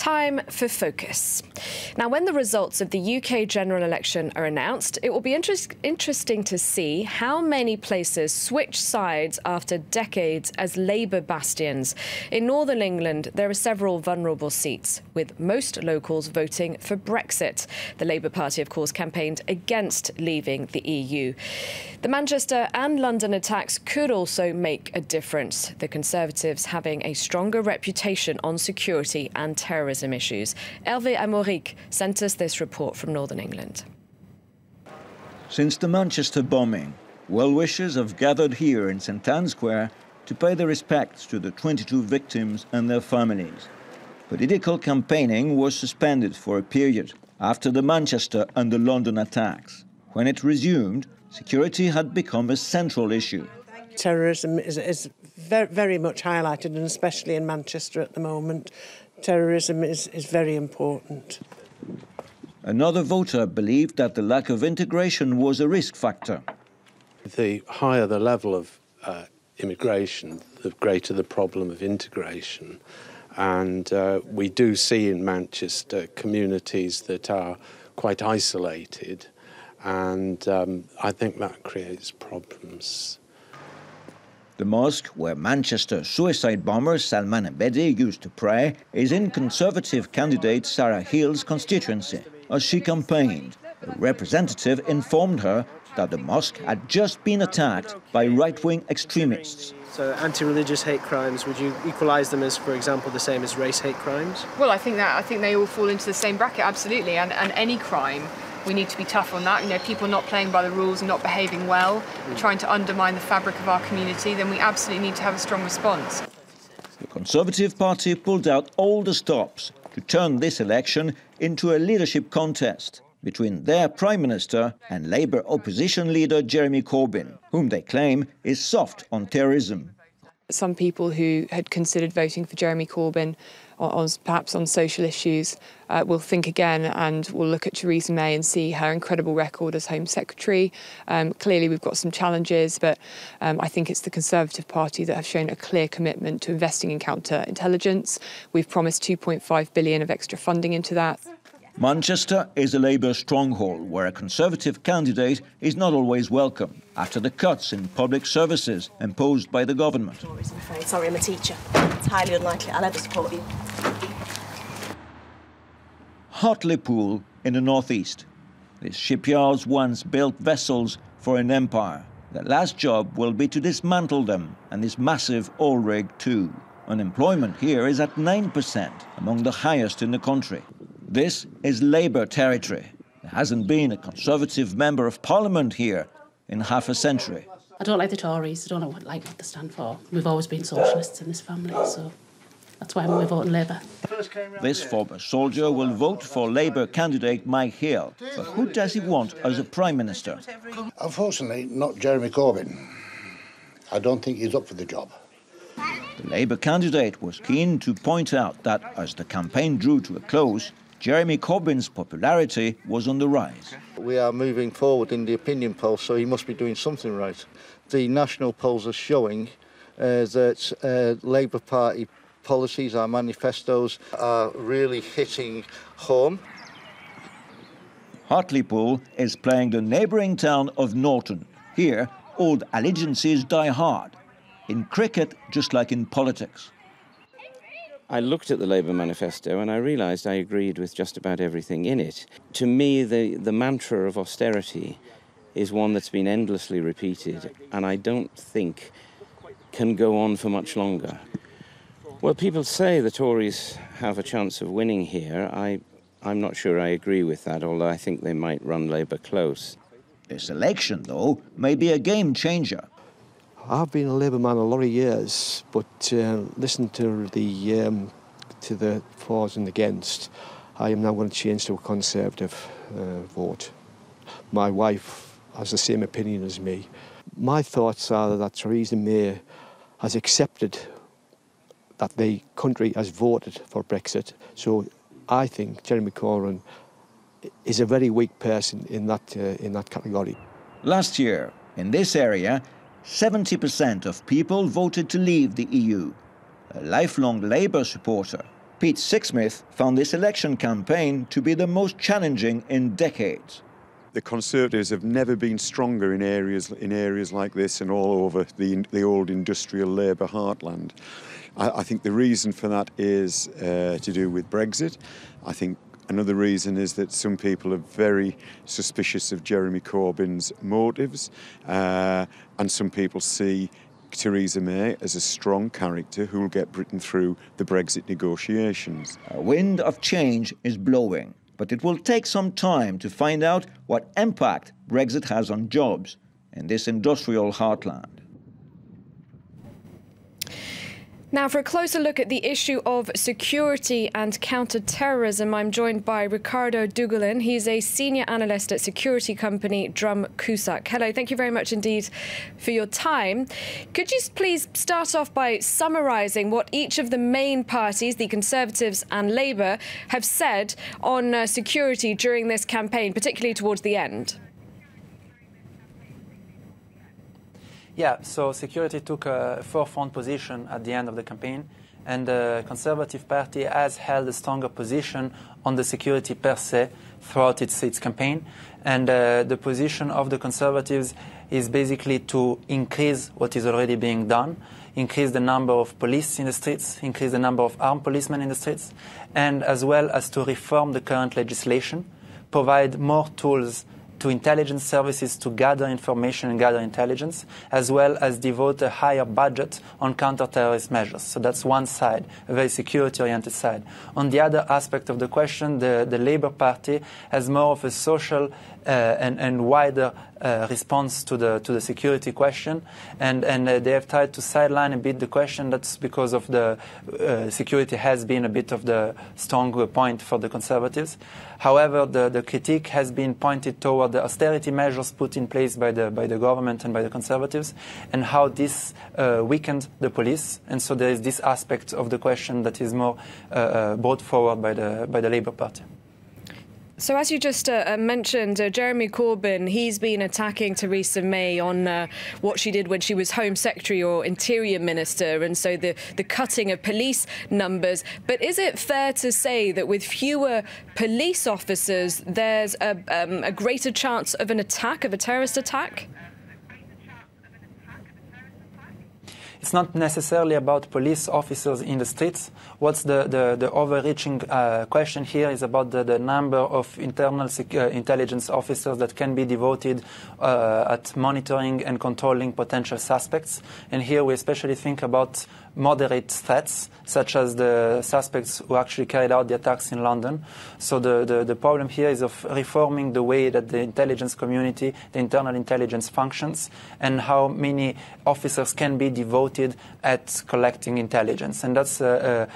Time for focus. Now, when the results of the UK general election are announced, it will be interesting to see how many places switch sides after decades as Labour bastions. In Northern England, there are several vulnerable seats, with most locals voting for Brexit. The Labour Party, of course, campaigned against leaving the EU. The Manchester and London attacks could also make a difference, the Conservatives having a stronger reputation on security and terrorism issues. Hervé Amoric sent us this report from Northern England. Since the Manchester bombing, well-wishers have gathered here in St Anne's Square to pay their respects to the 22 victims and their families. Political campaigning was suspended for a period after the Manchester and the London attacks. When it resumed, security had become a central issue. Terrorism is very much highlighted, and especially in Manchester at the moment. Terrorism is very important. Another voter believed that the lack of integration was a risk factor. The higher the level of immigration, the greater the problem of integration. And we do see in Manchester communities that are quite isolated, and I think that creates problems. The mosque where Manchester suicide bomber Salman Abedi used to pray is in Conservative candidate Sarah Hill's constituency. As she campaigned, a representative informed her that the mosque had just been attacked by right-wing extremists. So anti-religious hate crimes, would you equalise them as, for example, the same as race hate crimes? Well, I think they all fall into the same bracket, absolutely, and any crime. We need to be tough on that. You know, people not playing by the rules and not behaving well, trying to undermine the fabric of our community, then we absolutely need to have a strong response. The Conservative Party pulled out all the stops to turn this election into a leadership contest between their Prime Minister and Labour opposition leader Jeremy Corbyn, whom they claim is soft on terrorism. Some people who had considered voting for Jeremy Corbyn, perhaps on social issues, will think again and will look at Theresa May and see her incredible record as Home Secretary. Clearly we've got some challenges, but I think it's the Conservative Party that have shown a clear commitment to investing in counter-intelligence. We've promised £2.5 billion of extra funding into that. Manchester is a Labour stronghold where a Conservative candidate is not always welcome after the cuts in public services imposed by the government. I'm afraid. Sorry, I'm a teacher. It's highly unlikely I'll ever support you. Hartlepool in the northeast. These shipyards once built vessels for an empire. Their last job will be to dismantle them, and this massive oil rig too. Unemployment here is at 9%, among the highest in the country. This is Labour territory. There hasn't been a Conservative member of Parliament here in half a century. I don't like the Tories. I don't know what they stand for. We've always been socialists in this family, so that's why we're voting Labour. This former soldier will vote for Labour candidate Mike Hill. But who does he want as a Prime Minister? Unfortunately, not Jeremy Corbyn. I don't think he's up for the job. The Labour candidate was keen to point out that as the campaign drew to a close, Jeremy Corbyn's popularity was on the rise. We are moving forward in the opinion polls, so he must be doing something right. The national polls are showing that Labour Party policies, our manifestos, are really hitting home. Hartlepool is playing the neighbouring town of Norton. Here, old allegiances die hard. In cricket, just like in politics. I looked at the Labour manifesto and I realised I agreed with just about everything in it. To me, the mantra of austerity is one that's been endlessly repeated and I don't think can go on for much longer. Well, people say the Tories have a chance of winning here. I'm not sure I agree with that, although I think they might run Labour close. This election, though, may be a game changer. I've been a Labour man a lot of years, but listen to the fors and against. I am now going to change to a Conservative vote. My wife has the same opinion as me. My thoughts are that Theresa May has accepted that the country has voted for Brexit. So I think Jeremy Corbyn is a very weak person in that category. Last year, in this area, 70% of people voted to leave the EU. A lifelong Labour supporter, Pete Sixsmith found this election campaign to be the most challenging in decades. The Conservatives have never been stronger in areas like this and all over the old industrial Labour heartland. I think the reason for that is to do with Brexit. I think another reason is that some people are very suspicious of Jeremy Corbyn's motives, and some people see Theresa May as a strong character who will get Britain through the Brexit negotiations. A wind of change is blowing, but it will take some time to find out what impact Brexit has on jobs in this industrial heartland. Now, for a closer look at the issue of security and counter-terrorism, I'm joined by Ricardo Dugolin. He's a senior analyst at security company Drum Cusack. Hello, thank you very much indeed for your time. Could you please start off by summarising what each of the main parties, the Conservatives and Labour, have said on security during this campaign, particularly towards the end? Yeah, so security took a forefront position at the end of the campaign, and the Conservative Party has held a stronger position on the security per se throughout its campaign. And the position of the Conservatives is basically to increase what is already being done, increase the number of police in the streets, increase the number of armed policemen in the streets, and as well as to reform the current legislation, provide more tools to intelligence services to gather information and gather intelligence, as well as devote a higher budget on counter-terrorist measures. So that's one side, a very security-oriented side. On the other aspect of the question, the Labour Party has more of a social and wider response to the security question, and they have tried to sideline a bit the question. That's because of the security has been a bit of the strong point for the Conservatives. However, the critique has been pointed toward the austerity measures put in place by the government and by the Conservatives, and how this weakened the police. And so there is this aspect of the question that is more brought forward by the Labour Party. So as you just mentioned, Jeremy Corbyn, he's been attacking Theresa May on what she did when she was Home Secretary or Interior Minister, and so the cutting of police numbers. But is it fair to say that with fewer police officers, there's a greater chance of an attack, of a terrorist attack? It's not necessarily about police officers in the streets. What's the overreaching question here is about the number of internal intelligence officers that can be devoted at monitoring and controlling potential suspects. And here we especially think about moderate threats, such as the suspects who actually carried out the attacks in London. So the problem here is of reforming the way that the intelligence community, the internal intelligence functions, and how many officers can be devoted at collecting intelligence. And that's a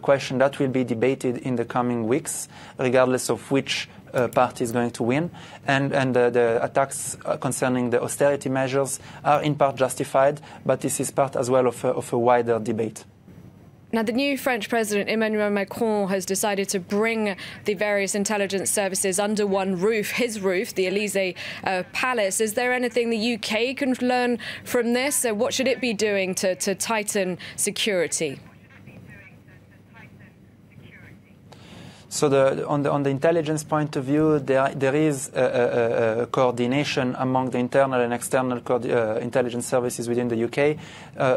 question that will be debated in the coming weeks, regardless of which party is going to win. And the attacks concerning the austerity measures are in part justified, but this is part as well of a wider debate. Now, the new French President, Emmanuel Macron, has decided to bring the various intelligence services under one roof, his roof, the Élysée Palace. Is there anything the UK can learn from this? What should it be doing to tighten security? So on the intelligence point of view, there is a coordination among the internal and external intelligence services within the UK.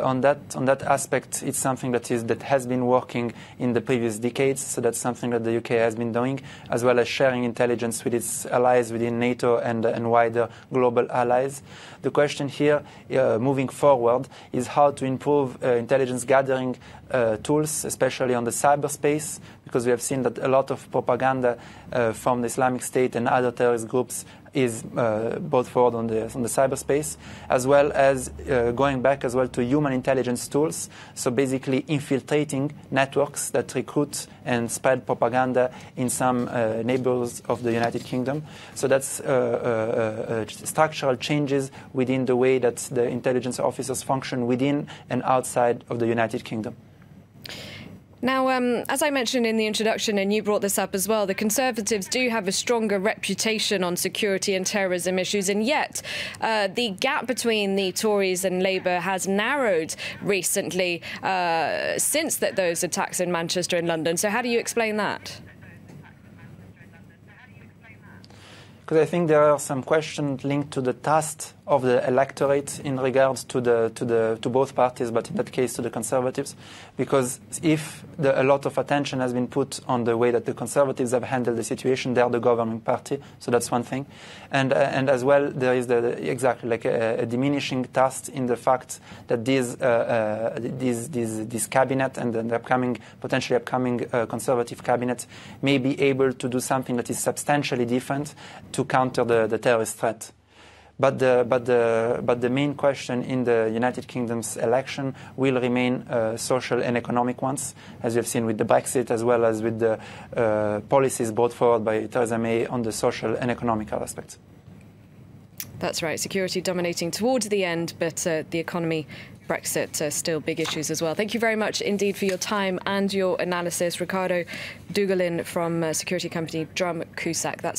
On that aspect, it's something that has been working in the previous decades. So that's something that the UK has been doing, as well as sharing intelligence with its allies within NATO and wider global allies. The question here, moving forward, is how to improve intelligence gathering tools, especially on the cyberspace, because we have seen that a lot of propaganda from the Islamic State and other terrorist groups is brought forward on the cyberspace, as well as going back as well to human intelligence tools. So basically infiltrating networks that recruit and spread propaganda in some neighbours of the United Kingdom. So that's structural changes within the way that the intelligence officers function within and outside of the United Kingdom. Now, as I mentioned in the introduction, and you brought this up as well, the Conservatives do have a stronger reputation on security and terrorism issues, and yet the gap between the Tories and Labour has narrowed recently since those attacks in Manchester and London. So how do you explain that? Because I think there are some questions linked to the taste of the electorate in regards to both parties, but in that case to the Conservatives, because if a lot of attention has been put on the way that the Conservatives have handled the situation, they are the governing party, so that's one thing, and as well there is exactly like a diminishing taste in the fact that this cabinet and the potentially upcoming Conservative cabinet may be able to do something that is substantially different to counter the terrorist threat. But the main question in the United Kingdom's election will remain social and economic ones, as we have seen with the Brexit, as well as with the policies brought forward by Theresa May on the social and economical aspects. That's right. Security dominating towards the end, but the economy, Brexit, still big issues as well. Thank you very much indeed for your time and your analysis. Ricardo Dugalin from security company Drum Cusack. That's